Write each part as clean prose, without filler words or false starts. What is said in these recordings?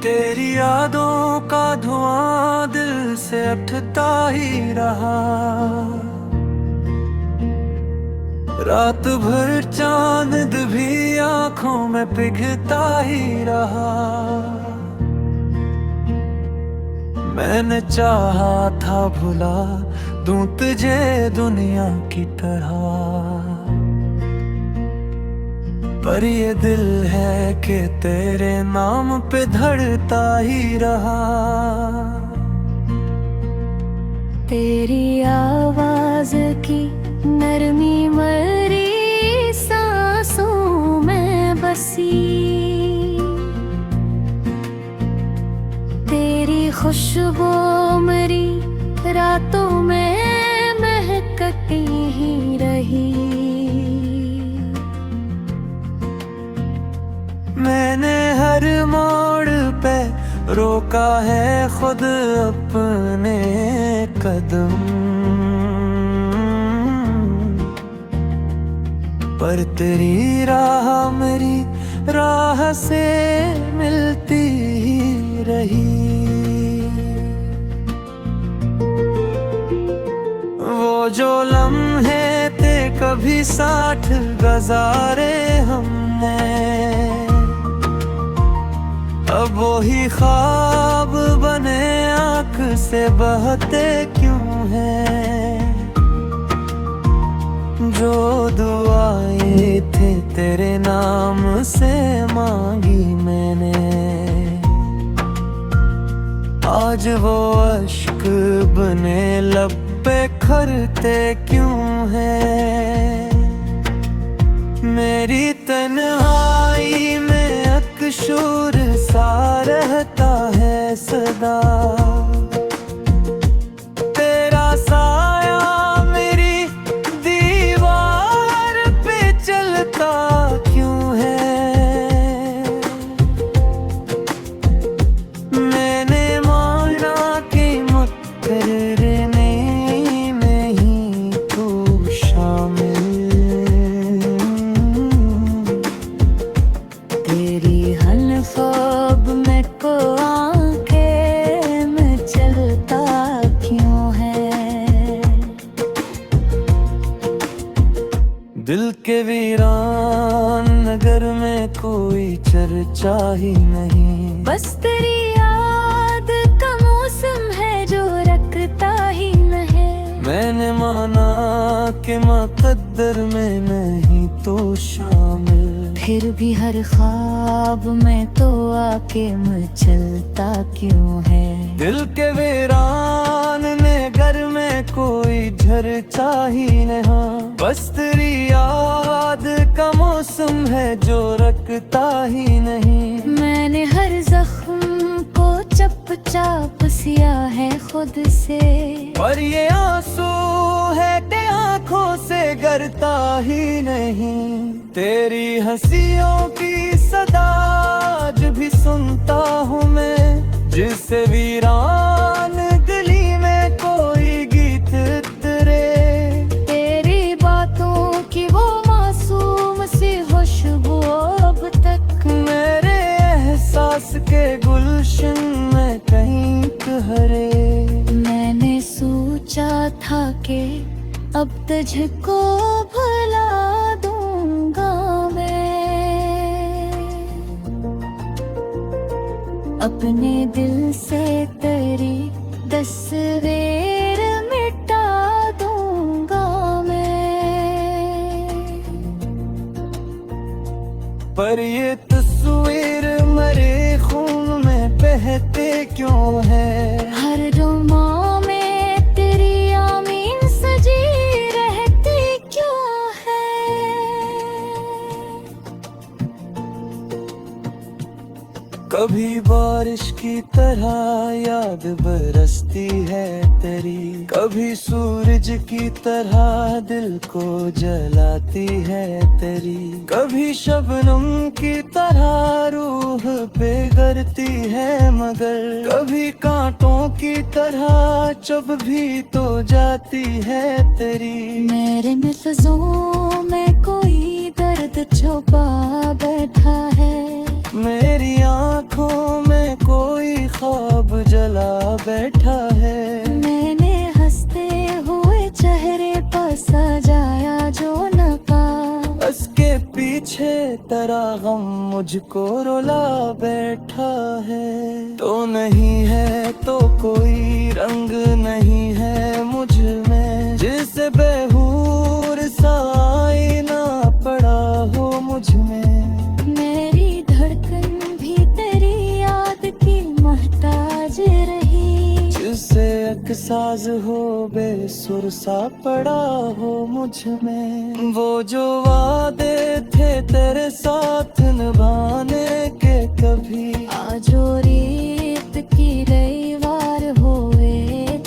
तेरी यादों का धुआं दिल से उठता ही रहा। रात भर चांद भी आंखों में पिघलता ही रहा। मैंने चाहा था भुला दूं तुझे दुनिया की तरह, पर ये दिल है कि तेरे नाम पे धड़ता ही रहा। तेरी आवाज की नरमी मरी सांसों में बसी, तेरी खुशबू मरी रातों में महकती ही रही। मैंने हर मोड़ पे रोका है खुद अपने कदम, पर तेरी राह मेरी राह से मिलती ही रही। वो जो लम्हे थे कभी 60 गुजारे हमने, अब वही ख्वाब बने आँख से बहते क्यों हैं। जो दुआएं थे तेरे नाम से मांगी मैंने, आज वो अश्क बने लब पे खरते क्यों हैं। मेरी तन्हाई में अकशूर सा रहता है सदा, तेरा साया मेरी दीवार पे चलता क्यों है। मैंने माना कि मुकर्रने में ही तू शामिल, तेरी ख्वाब में को आंखें में चलता क्यों है। दिल के वीरान नगर में कोई चर्चा ही नहीं, बस तेरी याद का मौसम है जो रखता ही नहीं। मैंने माना कि मुकद्दर में नहीं तो शामिल, फिर भी हर ख्वाब में तो आके मचलता क्यों है। दिल के वीरान ने घर में कोई झरचा ही नहीं, बस तेरी याद का मौसम है जो रखता ही नहीं। मैंने हर जख्म को चप चाप सिया है खुद से, पर ये आंसू है कि आंखों से गिरता ही नहीं। तेरी हंसियों की सदा आज भी सुनता हूँ मैं, जिससे वीरान गली में कोई गीत उतरे। तेरी बातों की वो मासूम सी खुशबू अब तक मेरे एहसास के गुलशन में कहीं ठहरे। मैंने सोचा था कि अब तुझको भुला दूंगा मैं, अपने दिल से तेरी तस्वीर मिटा दूंगा मैं। पर ये तस्वीर मरे खून में बहते क्यों है। हर रोमा में तेरी आमीन सजी रहती क्यों है। कभी बारिश की तरह याद बरसती है तेरी, कभी सूरज की तरह दिल को जलाती है तेरी, कभी शबनम की तरह रूह पे गिरती है मगर, कभी कांटों की तरह चुभ भी तो जाती है तेरी। मेरे लफ्ज़ों में कोई दर्द छुपा बैठा है, मेरी आँखों में कोई बैठा है। मैंने हंसते हुए चेहरे पर सजाया जो नकाब, उसके पीछे तेरा गम मुझको रुला बैठा है। तो नहीं है तो कोई रंग नहीं है मुझ में, जिसे बेहूर सा आईना पड़ा हो मुझ में। मेरी धड़कन भी तेरी याद की मोहताज रही, जिससे अकसाज हो बेसुर सा पड़ा हो मुझ में। वो जो वादे थे तेरे साथ निभाने के कभी आजो रीत की रविवार हुए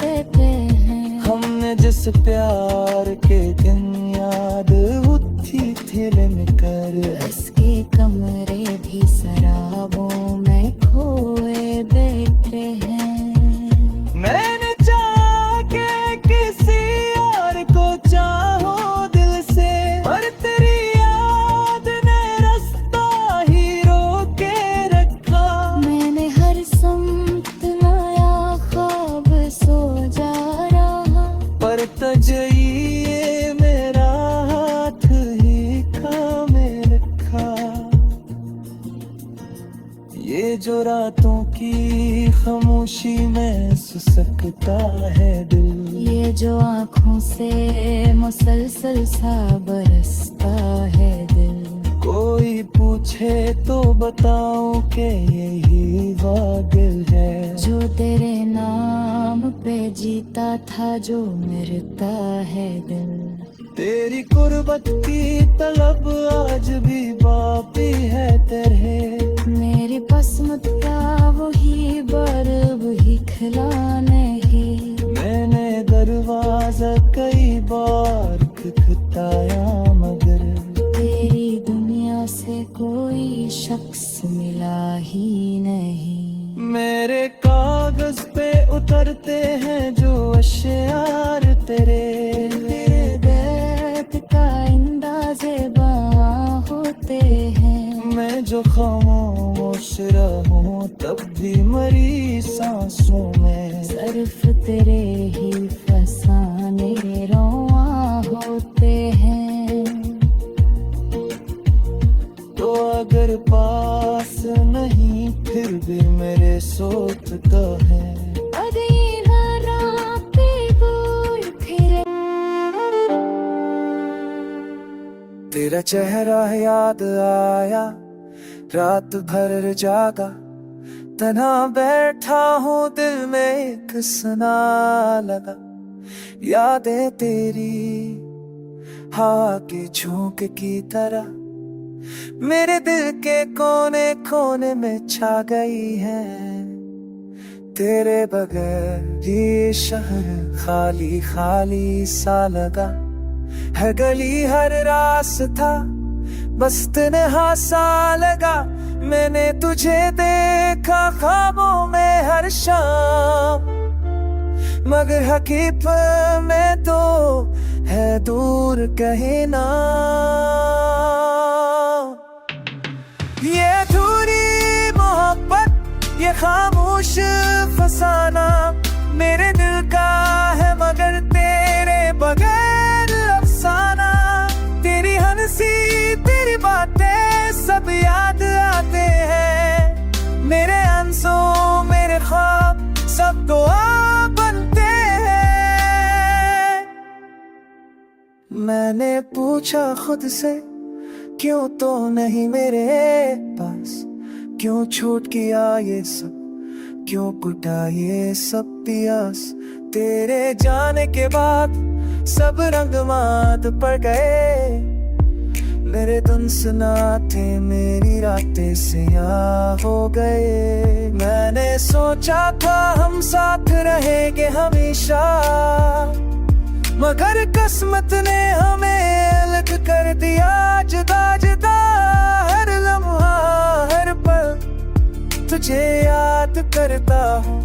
देते हैं। हमने जिस प्यार के दिन याद उठी थी कर, इसके कमरे भी शराबों में खोए बैठे हैं। मैंने चाहा के किसी और को चाहो दिल से, पर तेरी याद ने रास्ता ही रोके रखा। मैंने हर सम्त नया ख्वाब सो जा रहा, पर तजइए मेरा हाथ ही थामे रखा। ये जो रातों की खामोशी में सुसकता है दिल, ये जो आँखों से मुसलसल सा बरसता है दिल। कोई पूछे तो बताऊं कि यही वादिल है, जो तेरे नाम पे जीता था जो मरता है दिल। तेरी कुर्बत की तलब आज भी बाकी है तेरे। मेरी पसंद का वही बर्ब ही खिलाने ही, मैंने दरवाजा कई बार खटखटाया मगर तेरी दुनिया से कोई शख्स मिला ही नहीं। मेरे कागज पे उतरते हैं जो अश्यार तेरे बैत का अंदाज़े बाँ होते हैं। मैं जो खामोश रहूं तब भी मरी सांसों में, सिर्फ तेरे ही फसाने रोआ होते हैं। तो अगर पास नहीं फिर भी मेरे सोचता है। तेरा चेहरा याद आया, रात भर जागा तना बैठा हूँ, दिल में एक सना लगा। यादें तेरी हवा के झोंके की तरह मेरे दिल के कोने कोने में छा गई है। तेरे बगैर ये शहर खाली खाली सा लगा है, गली हर रास्ता बस तन्हा सा लगा। मैंने तुझे देखा ख्वाबों में हर शाम, मगर हकीकत में तो है दूर कहीं ना। ये अधूरी मोहब्बत ये खामोश फसाना मेरे दिल का है, मगर तेरे बगैर अफसाना। तेरी हंसी तेरी बातें सब याद आते हैं, मेरे आंसू मेरे ख्वाब सब दुआ बनते हैं। मैंने पूछा खुद से क्यों तो नहीं मेरे पास, क्यों छूट किया ये सब, क्यों कुटा ये सब प्यास। तेरे जाने के बाद सब रंग मात पड़ गए, मेरे दिन सुनाते मेरी रातें सियाह हो गए। मैंने सोचा था हम साथ रहेंगे हमेशा, मगर किस्मत ने हमें अलग कर दिया जुदा जुदा। हर लम्हा हर पल तुझे याद करता हूँ,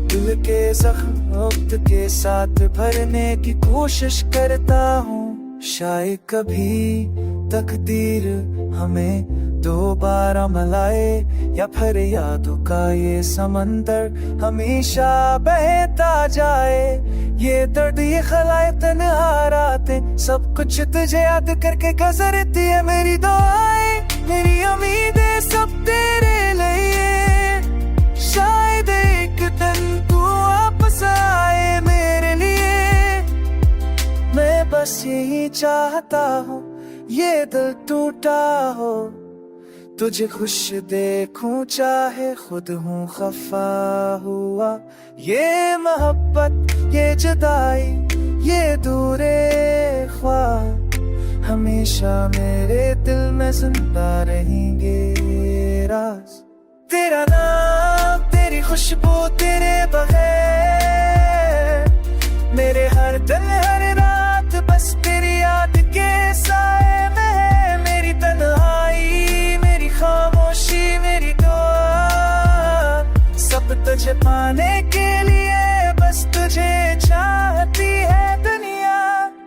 दिल के जख्म वक्त के साथ भरने की कोशिश करता हूँ। शायद कभी तकदीर हमें दोबारा मिलाए या फिर यादों का ये समंदर हमेशा बहता जाए। ये दर्द ये खलाए तन्हा रातें सब कुछ तुझे याद करके गुजरती है मेरी दुआएं, मेरी उम्मीदें सब तेरे लिए। शायद एक दिन तू वापस आए मेरे लिए। मैं बस यही चाहता हूँ ये दिल टूटा हो, तुझे खुश देखूं चाहे खुद हूँ खफा हुआ। ये मोहब्बत ये जुदाई ये दूरे ख्वाब हमेशा मेरे दिल में जिंदा रहेंगे। राज तेरा नाम तेरी खुशबू तेरे बगैर मेरे हर दिन हर रात बस तेरी याद के साए में है। मेरी तन्हाई मेरी खामोशी मेरी दुआ सब तुझे पाने के लिए बस तुझे चाहती है दुनिया।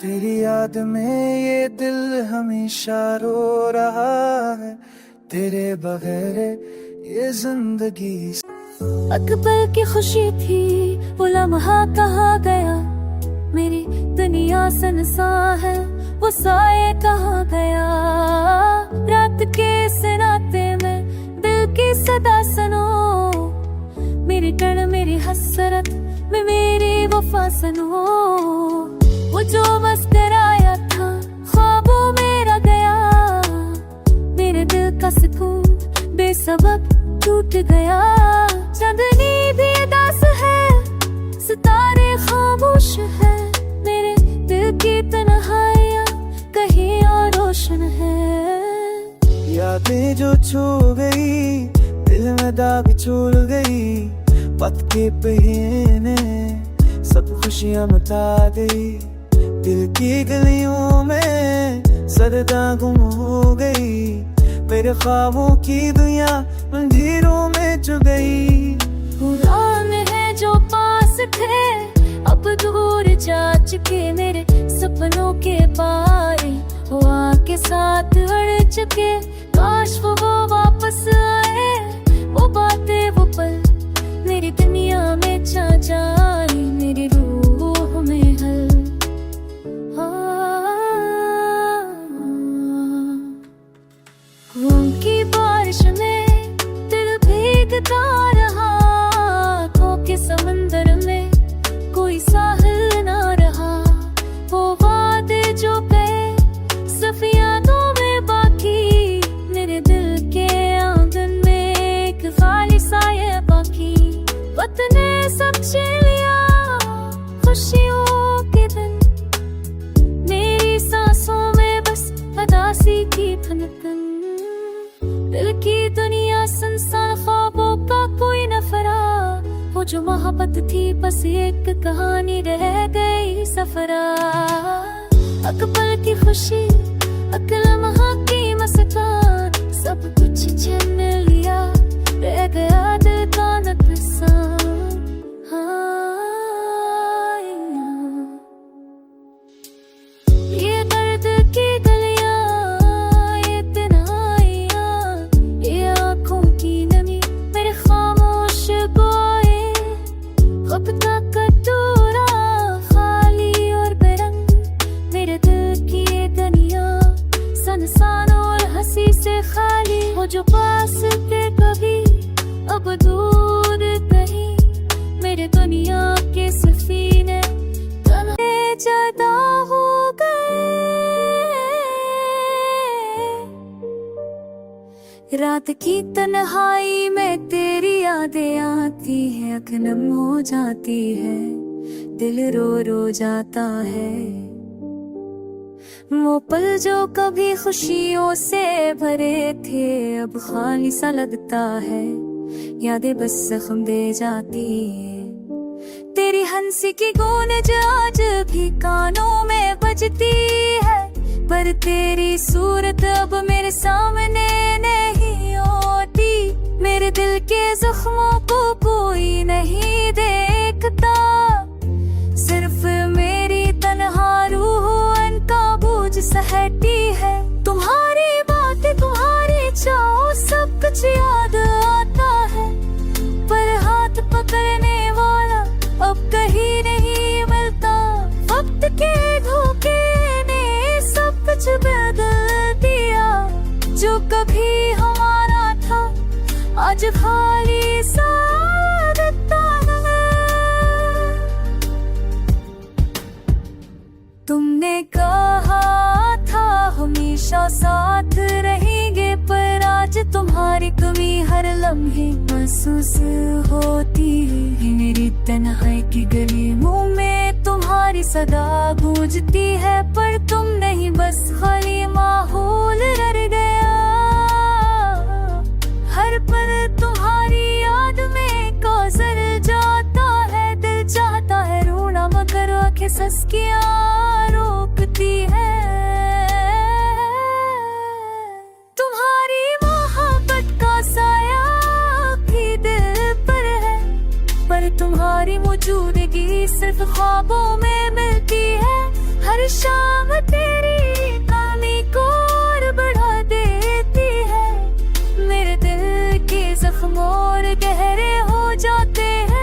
तेरी याद में ये दिल हमेशा रो रहा है, तेरे बगैर ये जिंदगी। अकबर की खुशी थी वो लम्हा कहाँ गया, मेरी दुनिया सनसा है वो साए कहाँ गया। रात के सनाते में दिल की सदा सुनो, मेरी टन मेरी हसरत में मेरी वफा सुनो। वो जो मुस्कुराया था ख्वाबों में रह गया, मेरे दिल का सुकून बेसबब टूट गया। चांदनी भी उदास है सितारे खामोश है, मेरे दिल की तन्हाइयाँ कहीं और रोशन है। यादें जो छू गई दिल में दाग छोड़ गई, पथ के पहिए सब खुशियाँ मिटा दी। दिल की गलियों में सरदा गुम हो गई, मेरे ख्वाबों की दुनिया मंदिरों में चुभ गई। पुराने हैं जो पास थे अब दूर जा चुके, मेरे सपनों के पारे वो आके साथ अड़ चुके। काश वो वापस आए, वो बातें वो पल मेरी दुनिया में छा जाए, मेरी रूह में हल। उनकी बारिश में दिल भीगता रहा, आँखों के समंदर में कोई साहिल ना रहा। वो वादे जो गए सिर्फ यादों में बाकी, मेरे दिल के आंगन में एक खाली साया बाकी। वतन ने सब छीन लिया खुशियों के दिन, मेरी सांसों में बस उदासी की धड़कन। दिल की दुनिया संसार ख्वाबों का कोई नफरा, वो जो मोहब्बत थी बस एक कहानी रह गई सफरा। अकबर की खुशी अकलमहा की मस्तान सब कुछ छीन लिया, रह गया दिल का नुकसान। ये दर्द की गलियां ये तन्हाइयां ये आँखों की नमी मेरे खामोश गोए। वक्त का कटोरा खाली और बेरंग, मेरे दिल की ये दुनिया सनसान और हंसी से खाली। वो जो पास थे कभी अब दूर कहीं, मेरे दुनिया के सफीने तन्हे जुदा हो गए। रात की तन्हाई में तेरी यादें आती है, आँख नम हो जाती है, दिल रो रो जाता है। वो पल जो कभी खुशियों से भरे थे अब खाली सा लगता है, यादें बस जख्म दे जाती है। तेरी हंसी की गूंज आज भी कानों में बजती है, पर तेरी सूरत अब मेरे सामने नहीं होती। मेरे दिल के जख्मों को कोई नहीं देखता, सिर्फ मेरी तन्हा रूह अनकाबू सहती है। तुम्हारी बात तुम्हारी चाह आज खाली सा दिखता है। तुमने कहा था हमेशा साथ रहेंगे, पर आज तुम्हारी कमी हर लम्हे महसूस होती है। मेरी तन्हाई की गली मुंह में तुम्हारी सदा गूंजती है, पर तुम नहीं बस खाली माहौल रह गया। हर पल तुम्हारी याद में काजल जाता है, दिल चाहता है रोना मगर आंखें सस्कियां रोकती है। तुम्हारी मोहब्बत का साया भी दिल पर है, पर तुम्हारी मौजूदगी सिर्फ ख्वाबों में मिलती है। हर शाम तेरी कमी को और बढ़ा देती है, मेरे दिल के जख्म और गहरे हो जाते हैं।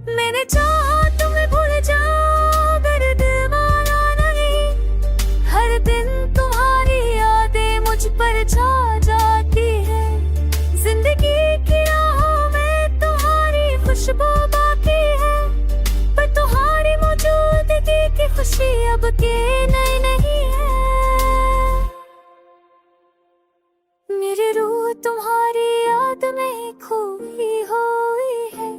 मैंने चाहा तुम्हें भूल जाऊं, अगर दिल माना नहीं। हर दिन तुम्हारी यादें मुझ पर छा जाती है। जिंदगी की राहों में तुम्हारी खुशबू बाकी है, पर तुम्हारी मौजूदगी की खुशी अब के नहीं है। मेरी रूह तुम्हारी याद में खोई हुई है,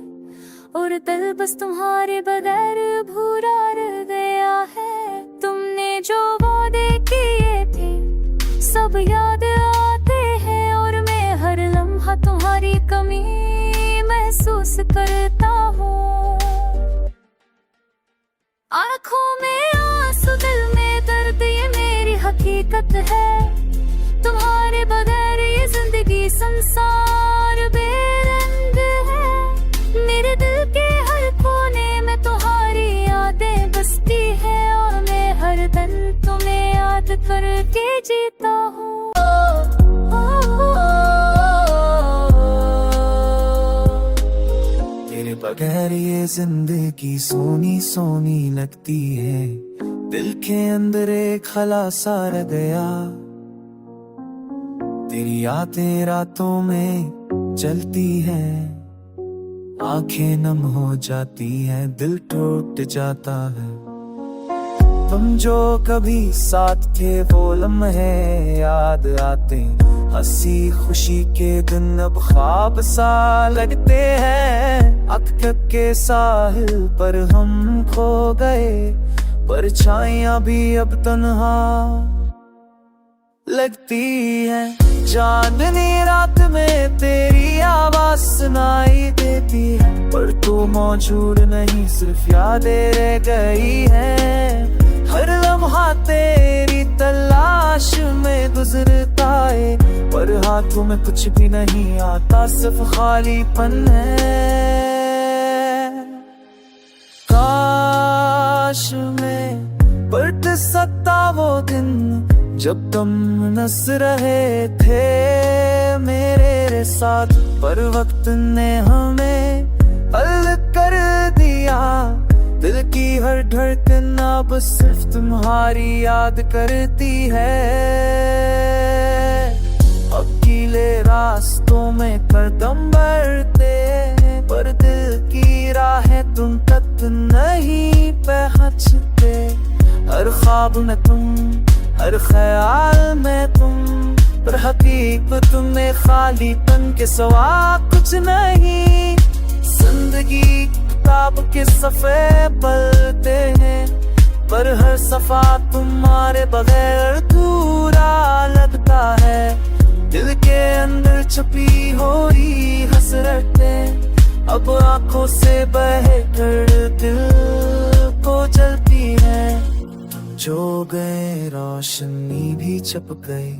और दिल बस तुम्हारे बगैर भूरा रह गया है। तुमने जो वादे किए थे सब याद आते हैं, और मैं हर लम्हा तुम्हारी कमी महसूस करता हूँ। आँखों में आंसू, दिल में दर्द, ये मेरी हकीकत है। तुम्हारे बगैर ये जिंदगी संसार बेरंग है। मेरे दिल के हर कोने में तुम्हारी यादें बसती है, और मैं हर दिन तुम्हें याद करके जीता हूँ। तेरे बगैर ये जिंदगी सोनी सोनी लगती है, दिल के अंदर एक खला सा रह गया। तेरी यादें रातों में चलती है, आंखें नम हो जाती हैं, दिल टूट जाता है। तुम जो कभी साथ थे वो लम्हे याद आते, हंसी खुशी के दिन अब ख्वाब सा लगते हैं। अक्कब के साहिल पर हम खो गए, परछाइयां भी अब तन्हा लगती हैं। चांदनी रात में तेरी आवाज सुनाई देती है, पर तू मौजूद नहीं, सिर्फ यादें रह गई हैं। हर लम्हा तेरी तलाश में गुजरता है, पर हाथों में कुछ भी नहीं आता, सिर्फ खालीपन है। काश में बढ़ सकता वो दिन जब तुम नस रहे थे मेरे साथ, पर वक्त ने हमें अलग कर दिया। दिल की हर धड़कन अब सिर्फ तुम्हारी याद करती है। अकेले रास्तों में कदम बढ़ते, पर दिल की राहें तुम तक नहीं पहुंचते। हर ख्वाब में तुम, हर ख्याल में तुम, पर हकीकत में खालीपन के सिवा कुछ नहीं। जिंदगी किताब के सफ़े पलटे हैं, पर हर सफ़ा तुम्हारे बगैर अधूरा लगता है। दिल के अंदर छुपी हो रही हसरतें अब आंखों से बहे कर दिल को जलती है। जो गए रोशनी भी छप गई,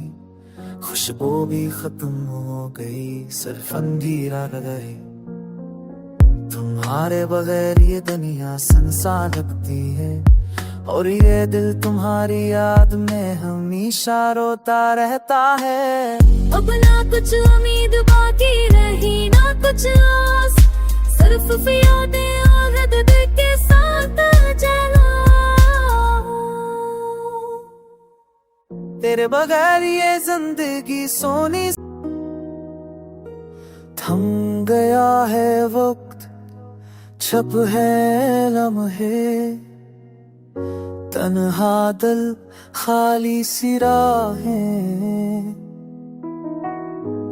खुशबू भी खत्म हो गई, सिर्फ अंधेरा रह गए। तुम्हारे बगैर ये दुनिया संसार लगती है, और ये दिल तुम्हारी याद में हमेशा रोता रहता है। अब ना कुछ उम्मीद बाकी रही, ना कुछ आस, सिर्फ यादें और दिल के साथ जला। तेरे बगैर ये जिंदगी सोनी। थम गया है वक्त, छप है लम्हे, तन्हा दिल खाली सी राहें,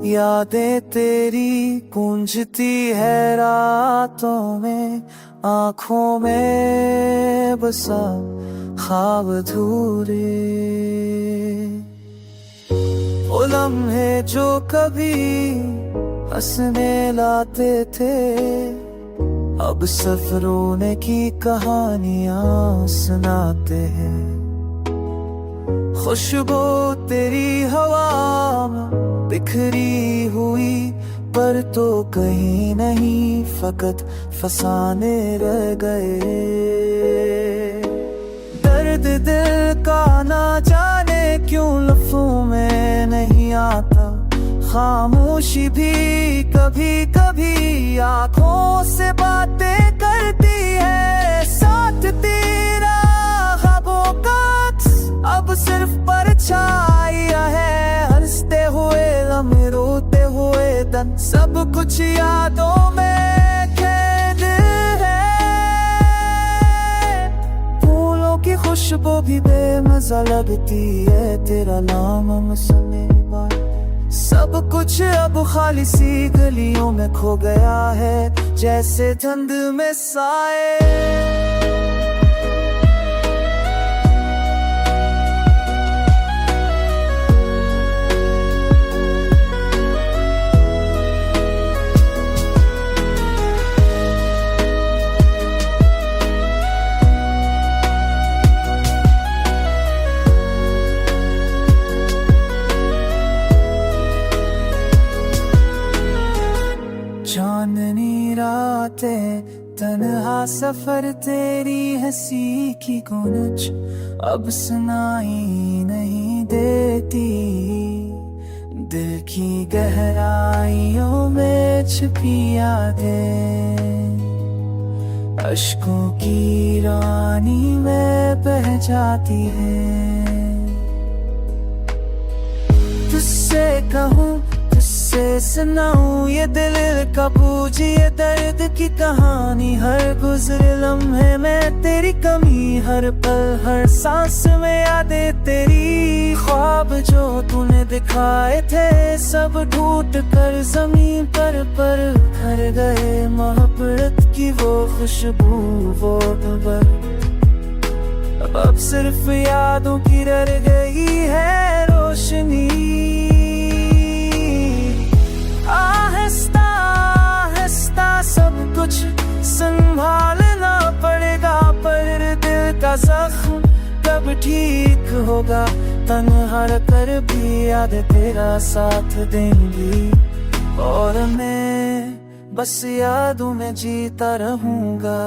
यादें तेरी गूंजती है रातों में, आँखों में बसा ख्वाब अधूरे। वो लम्हे जो कभी हंसने लाते थे, अब सिर्फ रोने की कहानियां सुनाते हैं। खुशबू तेरी हवा में बिखरी हुई, पर तो कहीं नहीं फकत फसाने रह गए। दर्द दिल का ना जाने क्यों लफ्ज़ों में नहीं आता, खामोशी भी कभी कभी आँखों से बातें करती है। साथ तेरा ख्वाबों का अब सिर्फ परछाइयाँ है, हंसते हुए लम्हे रोते हुए दिन, सब कुछ यादों में कैद है। फूलों की खुशबू भी बेमज़ा लगती है, तेरा नाम सुने बार। सब कुछ अब खाली सी गलियों में खो गया है, जैसे धुंध में साए। चांदनी रातें, तन्हा सफर, तेरी हंसी की गूंज अब सुनाई नहीं देती। दिल की गहराइयों में छिपी यादें, अश्कों की रानी में बह जाती है। तुझसे कहूँ, तुझसे सुनाऊं ये दिल का बोझ, ये दर्द की कहानी। हर गुजरे लम्हे में तेरी कमी, हर पल हर सांस में यादें तेरी। ख्वाब जो तूने दिखाए थे सब टूट कर जमीन पर घर गए। मोहब्बत की वो खुशबू, वो खबर अब सिर्फ यादों की रह गई है रोशनी। आहिस्ता आहिस्ता सब कुछ संभालना पड़ेगा, पर दिल का जख्म कब ठीक होगा। तन्हा कर भी याद तेरा साथ देंगी, और मैं बस यादों में जीता रहूंगा।